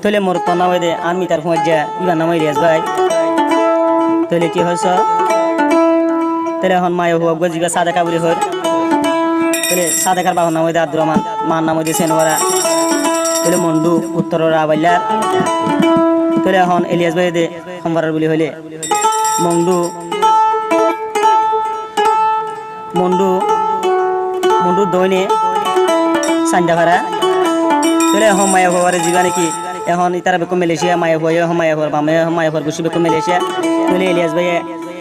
তলে মোর তো নামাই দে আমি তার ফোন যা ইবা নামাই রিয়াজ ভাই তলে কি হইছ তলে এখন মায় হুয়া গজিবা সাদা কাবুরি হর তলে সাদা কার বাহন নামাই দে আব্দুর রহমান মান নামাই দে সেনওয়ারা তলে মন্ডু উত্তররা আবাইলার তলে এখন ইলিয়াস ভাই দে সম্বারার বলি হইলে মন্ডু মন্ডু মন্ডু দইনে সান্ডাভারা তলে এখন মায়া হওয়ারে জিবা নাকি এখন ইতারা বেকো মালয়েশিয়া মায়া হওয়া এখন মায়া হওয়ার বামে মায়া হওয়ার গুছি বেকো মালয়েশিয়া তলে ইলিয়াস ভাই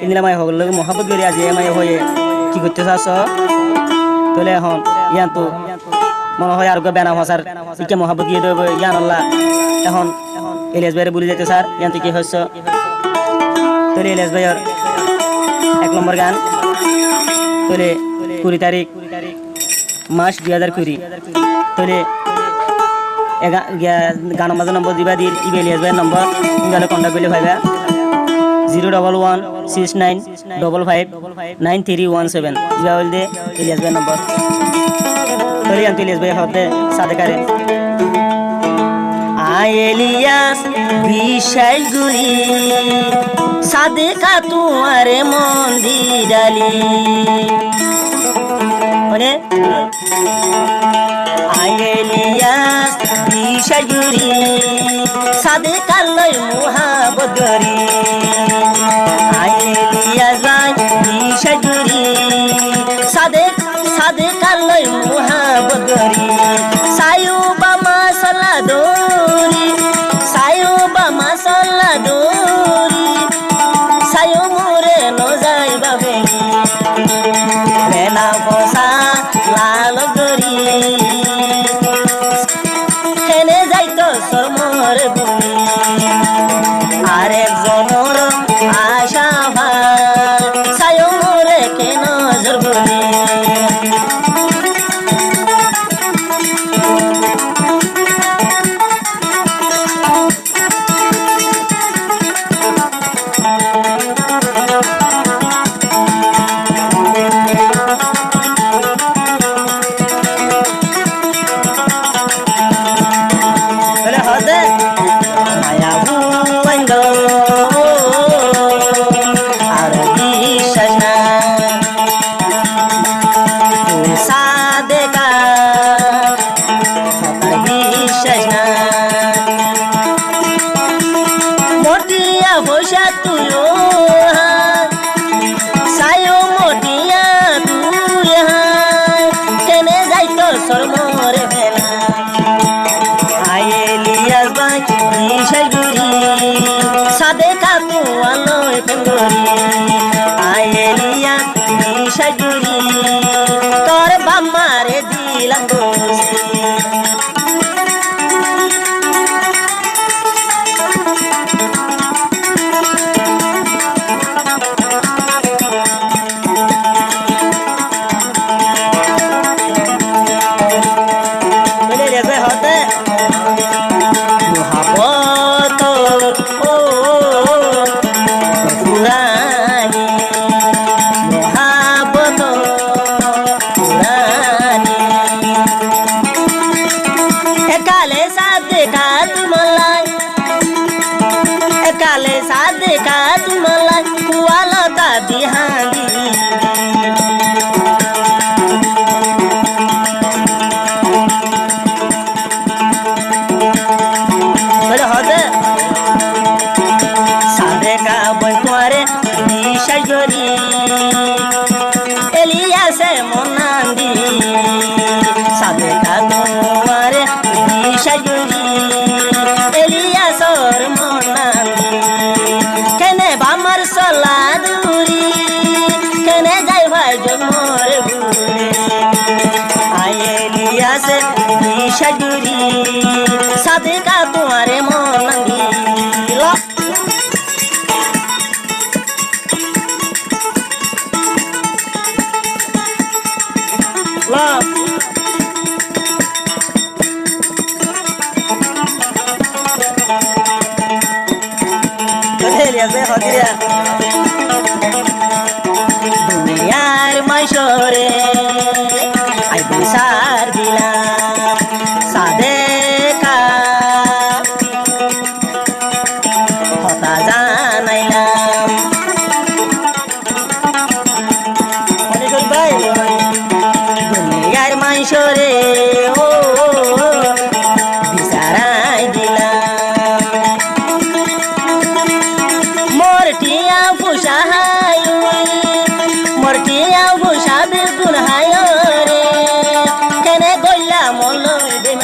ইন্দিলা মায়া হওয়ার লগে মহাব্বত করি আজি মায়া হয়ে কি করতে চাস তলে এখন ইয়ান তো মনে হয় আর বেনা হসার ইকে মহাব্বত দিয়ে দেব ইয়ান আল্লাহ এখন ইলিয়াস ভাইয়ের বলে যেতে স্যার ইয়ান তো কি হচ্ছে তলে ইলিয়াস ভাইয়ের 1 নম্বর গান তলে 20 তারিখ মাস 2020 তলে গান মাঝে নম্বর দিবা দিল ইলিয়াস ভাইয়ের নম্বর ইঙ্গালে কন্টাক্ট করলে ভাইবা 01169559317 ইবা বল দে ইলিয়াস ভাইয়ের নম্বর তলে আন্ত ইলিয়াস ভাই হতে সাদে কারে এলিয়াস বিশাল গুরি সাদে কা তোমারে মন্দিরালি মানে এলিয়াস বিশাল গুরি সাদে কালয় মোহাবত গরি এলিয়াস ভাই বিশাল গুরি সাদে সাদে কালয় মোহাবত গরি সায়ু বা মাসালা দোরি সায়ু বা মাসালা দোরি সায়ু মোরে ন যাইবা বেলি বেলা বসা লাল গরি কেনে যাইতো সরমর বলি আরেক জনর আশা ভাল সায়ু মোরে কে নজর বলি সাদে কাতু আলোয় পেঙ্গরি আয়েলিয়া নিশাগুরি তোর বাম্মারে দিলাম দোস্তি এলিয়াসে মনান্দি সাদে কা তোমারে বিশাগুরি এলিয়াসর মনান্দি কেনে বামার সলা দূরি কেনে যাই ভাই জমরে ভুলে এলিয়াসে বিশাগুরি সাদে কা তোমারে মনান্দি love দুনিয়ার মাইশরে আই বিসার দিলা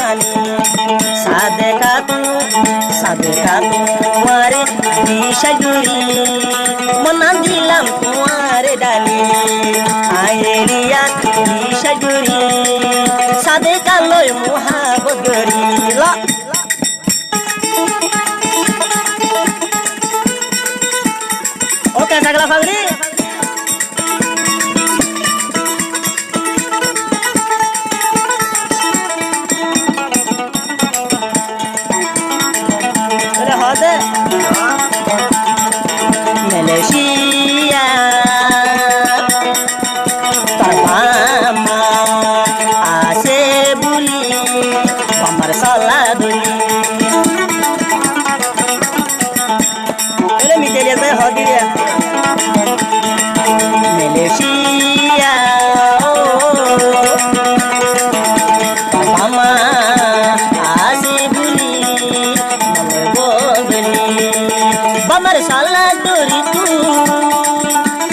বানি সাদেকা তোমারে দিশাগুরি মনা দিলাম তোমারে ডালি আয়েরিয়া দিশাগুরি সাদেকা লয় মহাবগরি ল ওকে সাগলা ফাগড়ি Malaysia Tarpama Ase buli Pamar saladuli Ele mitelia saya hadir ya Malaysia Tarpama Ase buli Bamar saladuri tu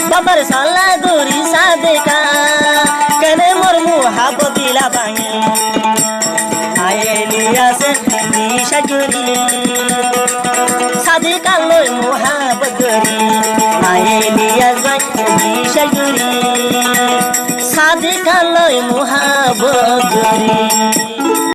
Bamar saladuri sadeka Kene mor muhabila bangi Ayelia se dishaguri Sadeka loy muhabaguri Ayelia se dishaguri Sadeka loy muhabaguri